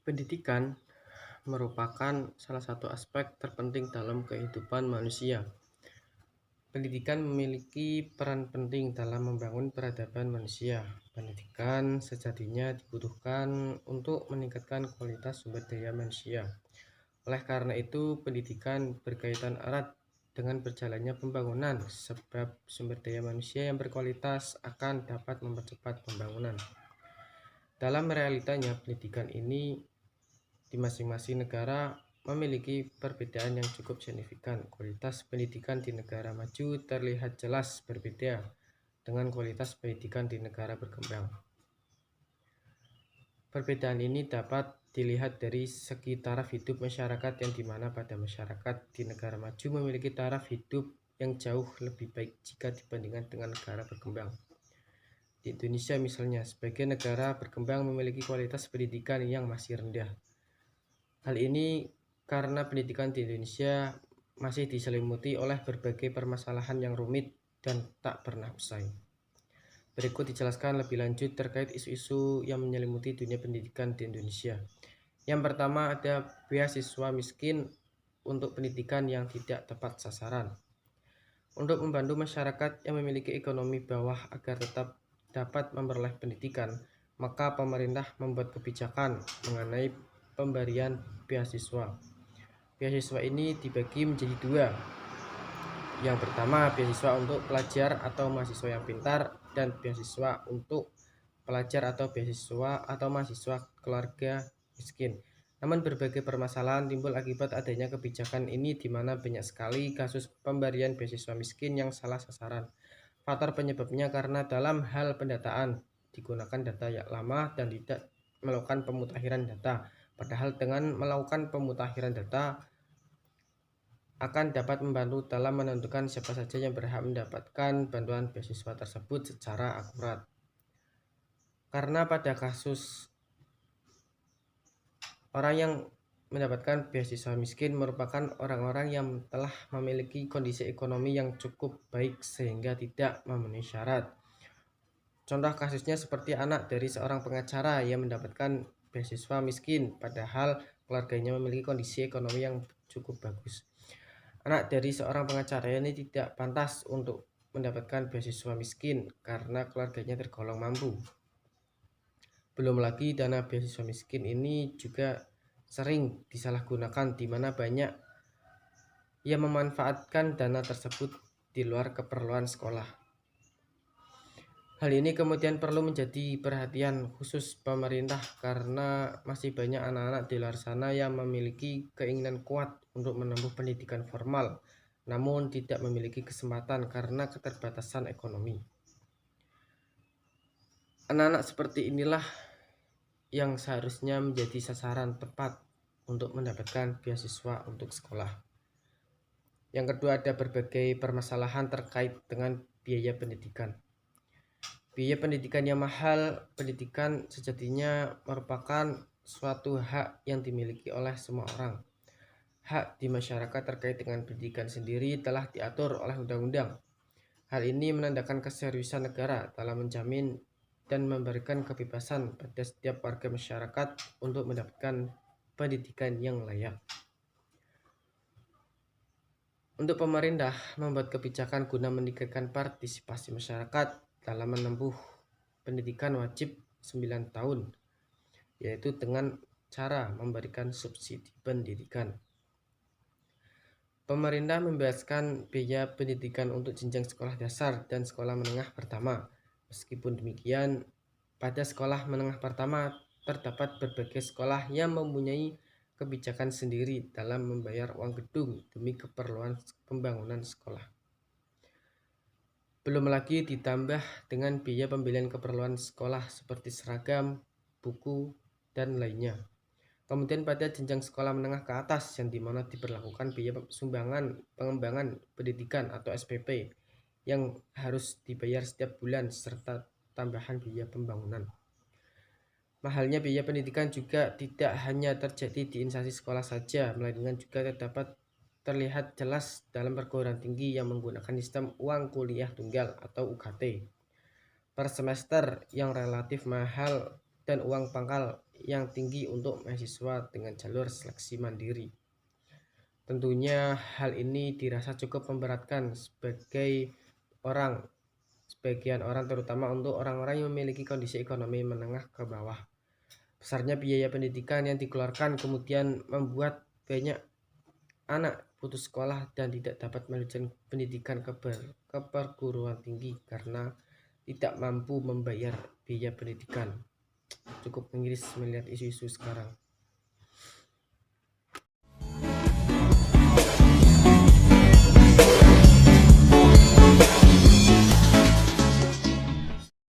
Pendidikan merupakan salah satu aspek terpenting dalam kehidupan manusia. Pendidikan memiliki peran penting dalam membangun peradaban manusia. Pendidikan sejatinya dibutuhkan untuk meningkatkan kualitas sumber daya manusia. Oleh karena itu, pendidikan berkaitan erat dengan berjalannya pembangunan, sebab sumber daya manusia yang berkualitas akan dapat mempercepat pembangunan. Dalam realitanya, pendidikan ini di masing-masing negara memiliki perbedaan yang cukup signifikan. Kualitas pendidikan di negara maju terlihat jelas berbeda dengan kualitas pendidikan di negara berkembang. Perbedaan ini dapat dilihat dari segi taraf hidup masyarakat, yang dimana pada masyarakat di negara maju memiliki taraf hidup yang jauh lebih baik jika dibandingkan dengan negara berkembang. Di Indonesia misalnya, sebagai negara berkembang memiliki kualitas pendidikan yang masih rendah. Hal ini karena pendidikan di Indonesia masih diselimuti oleh berbagai permasalahan yang rumit dan tak pernah usai. Berikut dijelaskan lebih lanjut terkait isu-isu yang menyelimuti dunia pendidikan di Indonesia. Yang pertama, ada beasiswa miskin untuk pendidikan yang tidak tepat sasaran. Untuk membantu masyarakat yang memiliki ekonomi bawah agar tetap dapat memperoleh pendidikan, maka pemerintah membuat kebijakan mengenai pemberian beasiswa. Beasiswa ini dibagi menjadi dua. Yang pertama, beasiswa untuk pelajar atau mahasiswa yang pintar, dan beasiswa untuk pelajar atau beasiswa atau mahasiswa keluarga miskin. Namun berbagai permasalahan timbul akibat adanya kebijakan ini, di mana banyak sekali kasus pemberian beasiswa miskin yang salah sasaran. Faktor penyebabnya karena dalam hal pendataan digunakan data yang lama dan tidak melakukan pemutakhiran data. Padahal dengan melakukan pemutakhiran data akan dapat membantu dalam menentukan siapa saja yang berhak mendapatkan bantuan beasiswa tersebut secara akurat. Karena pada kasus orang yang mendapatkan beasiswa miskin merupakan orang-orang yang telah memiliki kondisi ekonomi yang cukup baik sehingga tidak memenuhi syarat. Contoh kasusnya seperti anak dari seorang pengacara yang mendapatkan beasiswa miskin padahal keluarganya memiliki kondisi ekonomi yang cukup bagus. Anak dari seorang pengacara ini tidak pantas untuk mendapatkan beasiswa miskin karena keluarganya tergolong mampu. Belum lagi dana beasiswa miskin ini juga sering disalahgunakan, di mana banyak yang memanfaatkan dana tersebut di luar keperluan sekolah. Hal ini kemudian perlu menjadi perhatian khusus pemerintah karena masih banyak anak-anak di luar sana yang memiliki keinginan kuat untuk menempuh pendidikan formal, namun tidak memiliki kesempatan karena keterbatasan ekonomi. Anak-anak seperti inilah yang seharusnya menjadi sasaran tepat untuk mendapatkan beasiswa untuk sekolah. Yang kedua, ada berbagai permasalahan terkait dengan biaya pendidikan. Biaya pendidikan yang mahal. Pendidikan sejatinya merupakan suatu hak yang dimiliki oleh semua orang. Hak di masyarakat terkait dengan pendidikan sendiri telah diatur oleh undang-undang. Hal ini menandakan keseriusan negara dalam menjamin dan memberikan kebebasan pada setiap warga masyarakat untuk mendapatkan pendidikan yang layak. Untuk pemerintah membuat kebijakan guna meningkatkan partisipasi masyarakat dalam menempuh pendidikan wajib 9 tahun, yaitu dengan cara memberikan subsidi pendidikan. Pemerintah membebaskan biaya pendidikan untuk jenjang sekolah dasar dan sekolah menengah pertama. Meskipun demikian, pada sekolah menengah pertama terdapat berbagai sekolah yang mempunyai kebijakan sendiri dalam membayar uang gedung demi keperluan pembangunan sekolah. Belum lagi ditambah dengan biaya pembelian keperluan sekolah seperti seragam, buku, dan lainnya. Kemudian pada jenjang sekolah menengah ke atas, yang dimana diberlakukan biaya sumbangan pengembangan pendidikan atau SPP yang harus dibayar setiap bulan serta tambahan biaya pembangunan. Mahalnya biaya pendidikan juga tidak hanya terjadi di instansi sekolah saja, melainkan juga terlihat jelas dalam perguruan tinggi yang menggunakan sistem uang kuliah tunggal atau UKT per semester yang relatif mahal, dan uang pangkal yang tinggi untuk mahasiswa dengan jalur seleksi mandiri. Tentunya hal ini dirasa cukup memberatkan sebagian orang terutama untuk orang-orang yang memiliki kondisi ekonomi menengah ke bawah. Besarnya biaya pendidikan yang dikeluarkan kemudian membuat banyak anak putus sekolah dan tidak dapat melanjutkan pendidikan ke perguruan tinggi karena tidak mampu membayar biaya pendidikan. Cukup miris melihat isu-isu sekarang.